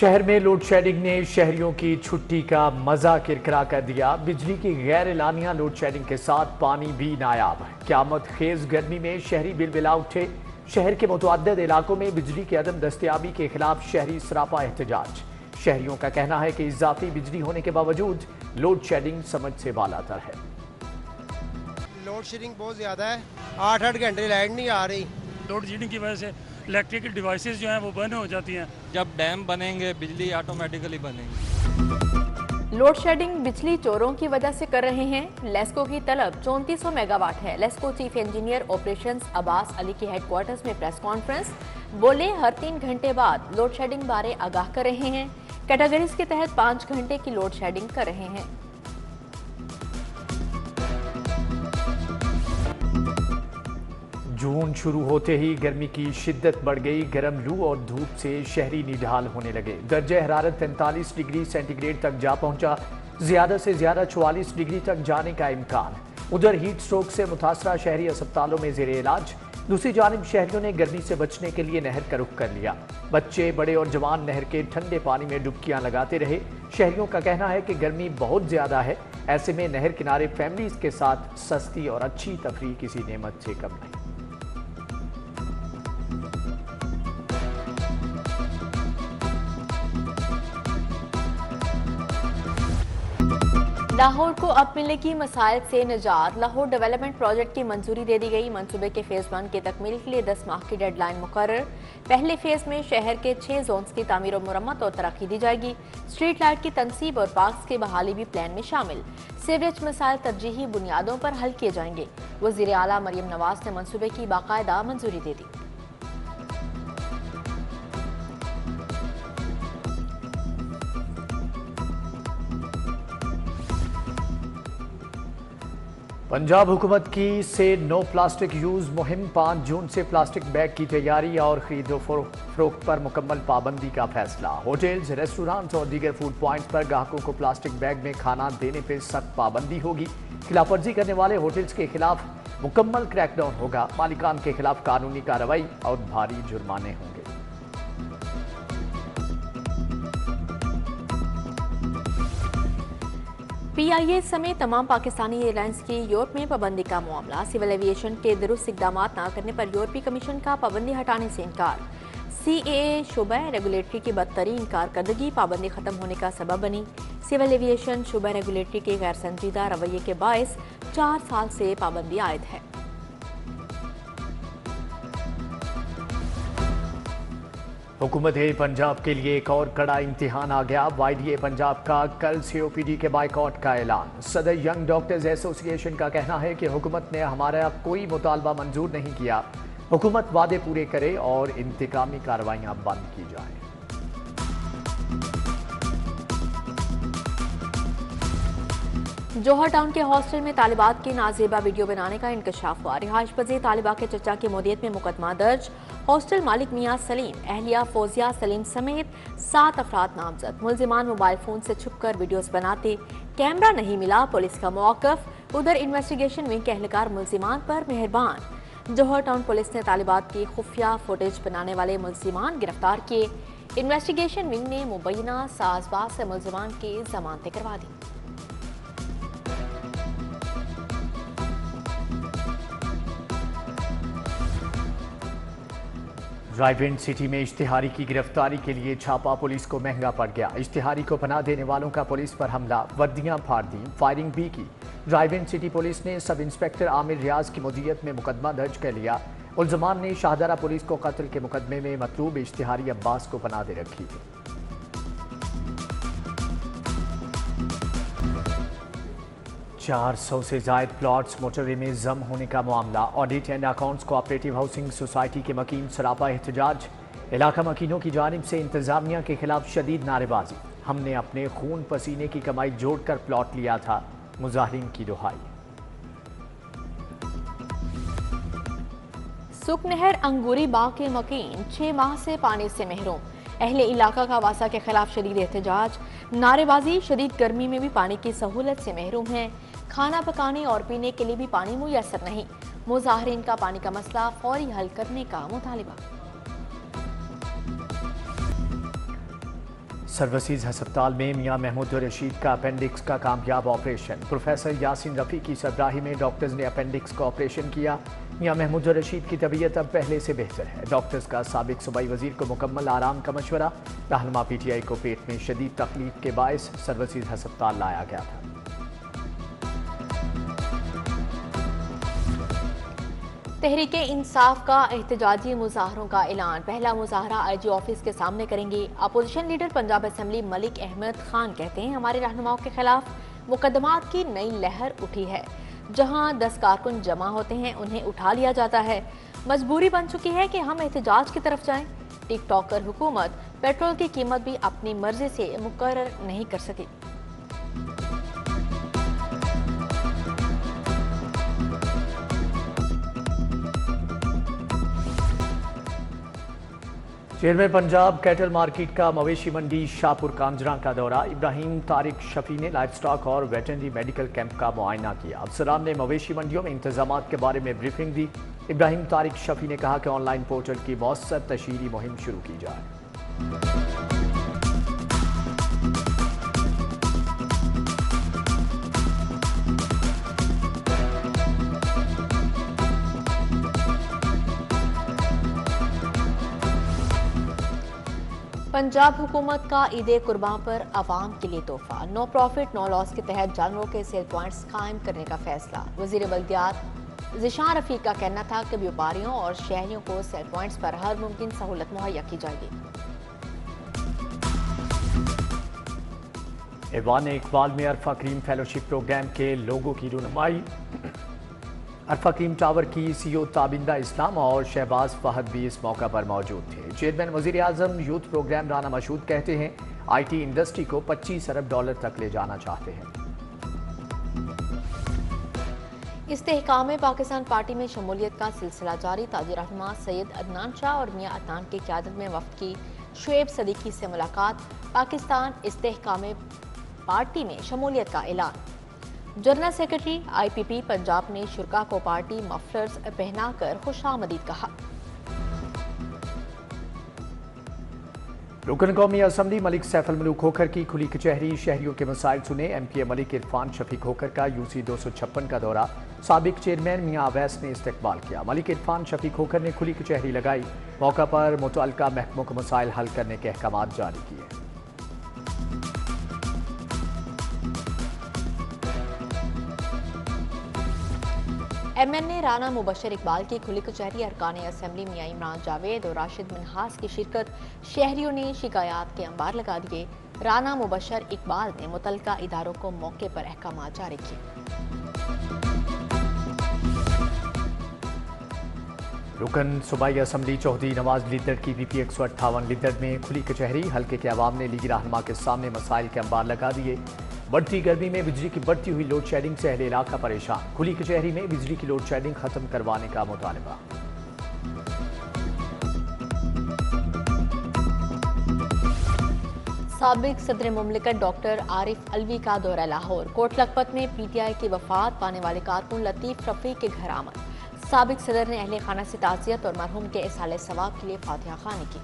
शहर में load shedding ने शहरियों की छुट्टी का मजा किरकिरा कर दिया। बिजली की गैर एलानिया लोड शेडिंग के साथ पानी भी नायाब। क़यामत खेज गर्मी में शहरी बिलबिला उठे। शहर के मुतअद्दिद इलाकों में बिजली की अदम दस्तयाबी के खिलाफ शहरी सरापा एहतजाज। शहरियों का कहना है कि इजाफी बिजली होने के बावजूद लोड शेडिंग समझ से बालातर है। लोड शेडिंग बहुत ज़्यादा है, 8-8 घंटे लाइट नहीं आ रही। लोड शेडिंग की वजह से इलेक्ट्रिकल डिवाइसेस जो हैं वो बंद हो जाती हैं। जब डैम बनेंगे बिजली ऑटोमेटिकली बनेगी। लोड शेडिंग बिजली चोरों की वजह से कर रहे हैं। लेस्को की तलब 3400 मेगावाट है। LESCO chief engineer operations Abbas Ali के हेडक्वार्टर्स में प्रेस कॉन्फ्रेंस बोले, हर 3 घंटे बाद लोड शेडिंग बारे आगाह कर रहे हैं। कैटेगरीज के तहत 5 घंटे की लोड शेडिंग कर रहे हैं। जून शुरू होते ही गर्मी की शिद्दत बढ़ गई। गर्म लू और धूप से शहरी निढाल होने लगे। दर्जे हरारत 45 डिग्री सेंटीग्रेड तक जा पहुंचा। ज्यादा से ज्यादा 44 डिग्री तक जाने का इम्कान। उधर हीट स्ट्रोक से मुतासरा शहरी अस्पतालों में जेर इलाज। दूसरी जानिब शहरियों ने गर्मी से बचने के लिए नहर का रुख कर लिया। बच्चे, बड़े और जवान नहर के ठंडे पानी में डुबकियां लगाते रहे। शहरियों का कहना है कि गर्मी बहुत ज्यादा है, ऐसे में नहर किनारे फैमिलीज के साथ सस्ती और अच्छी तफरीह किसी नेमत से कम नहीं। लाहौर को अब मिलेगी मसाइल से निजात। लाहौर डेवलपमेंट प्रोजेक्ट की मंजूरी दे दी गई। मंसूबे के फेज 1 की तकमील के लिए 10 माह की डेडलाइन मुकर्रर। पहले फेज में शहर के 6 जोन्स की तामीर और मुरम्मत और तरक्की दी जाएगी। स्ट्रीट लाइट की तनसीब और पार्क्स की बहाली भी प्लान में शामिल। सीवरेज मसाइल तरजीही बुनियादों पर हल किए जाएंगे। वज़ीर आला मरियम नवाज ने मंसूबे की बाकायदा मंजूरी दे दी। पंजाब हुकूमत की से नो प्लास्टिक यूज मुहिम। 5 जून से प्लास्टिक बैग की तैयारी और खरीदो फरोख्त पर मुकम्मल पाबंदी का फैसला। होटल्स, रेस्टोरेंट्स और दीगर फूड पॉइंट्स पर ग्राहकों को प्लास्टिक बैग में खाना देने पर सख्त पाबंदी होगी। खिलाफवर्जी करने वाले होटल्स के खिलाफ मुकम्मल क्रैकडाउन होगा। मालिकान के खिलाफ कानूनी कार्रवाई और भारी जुर्माने होंगे। PIA समेत तमाम पाकिस्तानी एयरलाइंस की यूरोप में पाबंदी का मामला। सिविल एविएशन के दुरुस्त इकदाम न करने पर यूरोपीय कमीशन का पाबंदी हटाने से इनकार। CAA शुबा रेगुलेटरी की बदतरीन कारकर्दगी पाबंदी खत्म होने का सबब बनी। सिविल एविएशन शुबा रेगुलेटरी के गैर संजीदा रवैये के बायस 4 साल से पाबंदी आयद है। हुकूमत पंजाब के लिए एक और कड़ा इम्तिहान आ गया। YDA पंजाब का कल COPD के बाइकआउट का ऐलान। सदर यंग डॉक्टर्स एसोसिएशन का कहना है कि हुकूमत ने हमारा कोई मुतालबा मंजूर नहीं किया। हुकूमत वादे पूरे करे और इंतकामी कार्रवाइयां बंद की जाए। जोहर टाउन के हॉस्टल में तालिबात की नाजेबा वीडियो बनाने का इंकशाफ हुआ। रिहाइश पजीर तालिबा के चचा की मौदियत में मुकदमा दर्ज। हॉस्टल मालिक मियां सलीम, अहलिया फौजिया सलीम समेत 7 अफराद नामजद। मुलजिमान मोबाइल फोन से छुपकर वीडियोस बनाते। कैमरा नहीं मिला, पुलिस का मौकफ। उधर इन्वेस्टिगेशन विंग के एहलकार मुलजिमान पर मेहरबान। जोहर टाउन पुलिस ने तालिबात की खुफिया फुटेज बनाने वाले मुलजिमान गिरफ्तार किए। इन्वेस्टिगेशन विंग ने मुबैना साजबाज से मुलजिमान की जमानतें करवा दी। रायविंड सिटी में इश्तिहारी की गिरफ्तारी के लिए छापा पुलिस को महंगा पड़ गया। इश्तिहारी को पनाह देने वालों का पुलिस पर हमला, वर्दियां फाड़ दी, फायरिंग भी की। रायविंड सिटी पुलिस ने सब इंस्पेक्टर आमिर रियाज की मदीयत में मुकदमा दर्ज कर लिया। मुलजमान ने शाहदरा पुलिस को कत्ल के मुकदमे में मतलूब इश्तिहारी अब्बास को पनाह दे रखी थी। 400 से जायद प्लॉट्स मोटरवे में जम होने का मामला। Audit and accounts cooperative housing society के मकीन सरापा एहतजाज। इलाका मकीनों की जानिब से इंतजामिया के खिलाफ शदीद नारेबाजी। हमने अपने खून पसीने की कमाई जोड़कर प्लॉट लिया था, मुजाहिरीन की दुहाई। सुकनहर अंगूरी बाग के मकीन 6 माह से पानी से महरूम। अहले इलाका का वासा के खिलाफ शदीद एहतजाज, नारेबाजी। शदीद गर्मी में भी पानी की सहूलत से महरूम हैं। खाना पकाने और पीने के लिए भी पानी मुयसर नहीं। मुजाहिरीन का पानी का मसला फौरी हल करने का मुतालिबा। सर्वसीज अस्पताल में मियां महमूद रशीद का अपेंडिक्स का कामयाब ऑपरेशन। प्रोफेसर यासिन रफ़ी की सरबराही में डॉक्टर्स ने अपेंडिक्स का ऑपरेशन किया। मियां महमूद रशीद की तबीयत अब पहले से बेहतर है। डॉक्टर्स का साबिक सूबाई वजीर को मुकम्मल आराम का मशवरा। रहनुमा PTI को पेट में शदीद तकलीफ के बायस सर्वसीज अस्पताल लाया गया था। तहरीक इंसाफ का एहतजाजी मुजाहरों का ऐलान। पहला मुजाहरा IG ऑफिस के सामने करेंगे। Opposition leader Punjab assembly Malik Ahmad Khan कहते हैं, हमारे रहनुमाओं के खिलाफ मुकदमात की नई लहर उठी है। जहां 10 कारकुन जमा होते हैं उन्हें उठा लिया जाता है। मजबूरी बन चुकी है कि हम एहतजाज की तरफ जाएं। टिकटॉकर हुकूमत पेट्रोल की कीमत भी अपनी मर्जी से मुकर्रर नहीं कर सकी। चेयरमैन पंजाब कैटल मार्केट का मवेशी मंडी शाहपुर कांजरा का दौरा। इब्राहिम तारिक शफी ने लाइफ स्टॉक और वेटरनरी मेडिकल कैंप का मुआयना किया। अफसरान ने मवेशी मंडियों में इंतजाम के बारे में ब्रीफिंग दी। इब्राहिम तारिक शफी ने कहा कि ऑनलाइन पोर्टल की मौसर तशहीरी मुहिम शुरू की जाए। पंजाब हुकूमत का ईद कुर्बान पर आवाम के लिए तोहफा। नो प्रॉफिट नो लॉस के तहत जानवरों के सेल पॉइंट्स कायम करने का फैसला। वजीर बल्दियात ज़िशान रफ़ीक का कहना था कि व्यापारियों और शहरियों को सेल पॉइंट्स पर हर मुमकिन सहूलत मुहैया की जाएगी। ऐवान इकबाल में अरफा करीम फेलोशिप प्रोग्राम के लोगों की रुनुमाई। अरफा करीम टावर की CEO ताबिंदा इस्लाम और शहबाज फहद भी इस मौका पर मौजूद थे। चेयरमैन वज़ीर आज़म यूथ प्रोग्राम राना मशहूद कहते हैं, IT इंडस्ट्री को $25 अरब तक ले जाना चाहते हैं। इस्तेहकाम पाकिस्तान पार्टी में शमूलियत का सिलसिला जारी। ताजी रहनुमा सैयद अदनान शाह और मियां अदनान की क़यादत में वफ़द की शुएब सदीकी से मुलाकात। पाकिस्तान इस्तेहकाम पार्टी में शमूलियत का ऐलान। जनरल सेक्रेटरी IPP पंजाब ने शुरा को पार्टी मफलर्स पहनाकर खुशामदीद कहा। रुकन कौमी असम्बली मलिक सैफ अल मलूक खोखर की खुली कचहरी। शहरियों के मसाइल सुने। MPA मलिक इरफान शफीक खोखर का UC 256 का दौरा। साबिक चेयरमैन मियां अवैस ने इस्तकबाल किया। मलिक इरफान शफीक खोखर ने खुली कचहरी लगाई। मौका पर मुतअल्लिका महकमों को मसाइल हल करने के अहकाम जारी किए। MNA राना मुबशर इकबाल की खुली कचहरी। अरकान असेंबली मियां इमरान जावेद और राशिद मिनहास की शिरकत। शहरियों ने शिकायत के अंबार लगा दिए। राना मुबशर इकबाल ने मुतल्लिका इदारों को मौके पर अहकाम जारी किए। रुकन सूबाई असम्बली चौधरी नवाज लीदर की BP 158 लीदर में खुली कचहरी। हल्के के अवाम ने लीगी रहनुमा के सामने मसाइल के अंबार लगा दिए। बढ़ती गर्मी में बिजली की बढ़ती हुई लोड शेडिंग से अहले इलाका परेशान। खुली कचहरी में बिजली की लोड शेडिंग खत्म करवाने का मुतालबा। साबिक सदर मुमलिकत डॉक्टर आरिफ अलवी का दौरा लाहौर। कोट लखपत में PTI की वफात पाने वाले कारकुन लतीफ रफ़ी के घर आमद। साबिक सदर ने अहले खाना से ताज़ियत और मरहूम के इसाले सवाब के लिए फातिहा खानी की।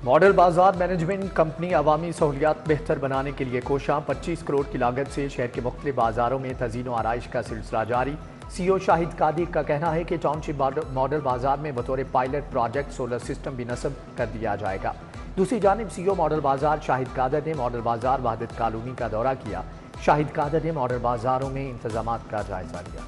मॉडल बाजार मैनेजमेंट कंपनी अवामी सहूलियात बेहतर बनाने के लिए कोशा। 25 करोड़ की लागत से शहर के मुख्तलिफ बाजारों में तज़ीन व आराइश का सिलसिला जारी। CEO शाहिद कादिर का कहना है कि टाउनशिप मॉडल बाजार में बतौर पायलट प्रोजेक्ट सोलर सिस्टम भी नस्ब कर दिया जाएगा। दूसरी जानिब CEO मॉडल बाजार शाहिद कादर ने मॉडल बाजार वहदत कॉलोनी का दौरा किया। शाहिद कादर ने मॉडल बाजारों में इंतजाम का जायजा लिया।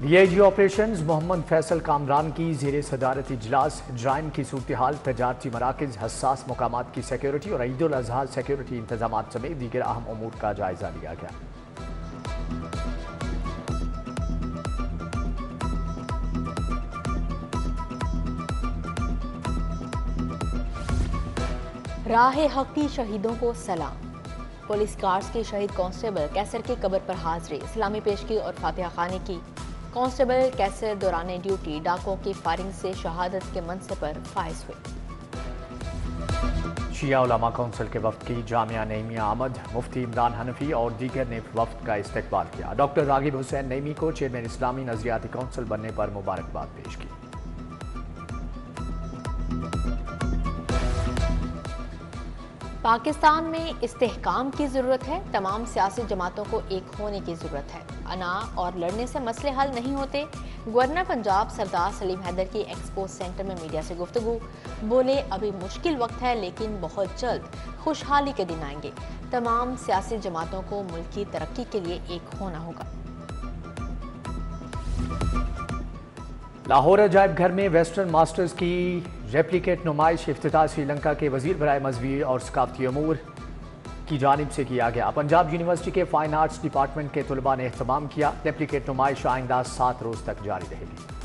DIG ऑपरेशंस मोहम्मद फैसल कामरान की ज़ेरे सदारत इजलास। जराइम की सूरत हाल, तजारती मराकज़, हसास मकामात की सिक्योरिटी और ईद उल अज़हा सिक्योरिटी इंतजाम समेत दीगर अहम उमूर का जायजा लिया गया। राह हक की शहीदों को सलाम। पुलिस गार्ड्स के शहीद कांस्टेबल कैसर की कब्र पर हाजिरी, इस्लामी पेशगी और फातिहा खानी की। कांस्टेबल कैसर दौरान ड्यूटी डाकों की फायरिंग से शहादत के मंसब पर फाइज हुए। शिया उलमा कौंसिल के वफ्द की जामिया नईमिया आमद, मुफ्ती इमरान हनफी और दीगर ने वफ्द का इस्तकबाल किया। डॉक्टर रागिब हुसैन नईमी को चेयरमैन इस्लामी नजरियाती कौंसिल बनने पर मुबारकबाद पेश की। पाकिस्तान में इस्तेहकाम की ज़रूरत है। तमाम सियासी जमातों को एक होने की ज़रूरत है। अना और लड़ने से मसले हल नहीं होते। गवर्नर पंजाब सरदार सलीम हैदर की एक्सपो सेंटर में मीडिया से गुफ्तगू। बोले, अभी मुश्किल वक्त है लेकिन बहुत जल्द खुशहाली के दिन आएंगे। तमाम सियासी जमातों को मुल्क की तरक्की के लिए एक होना होगा। लाहौर अजायब घर में वेस्टर्न मास्टर्स की रेप्लिकेट नुमाइश इफ्तिताह श्रीलंका के वजीर बराए मजहबी और सकाफती अमूर की जानिब से किया गया। पंजाब यूनिवर्सिटी के फाइन आर्ट्स डिपार्टमेंट के तलबा ने एहतमाम किया। रेप्लिकेट नुमाइश आइंदा 7 रोज तक जारी रहेगी।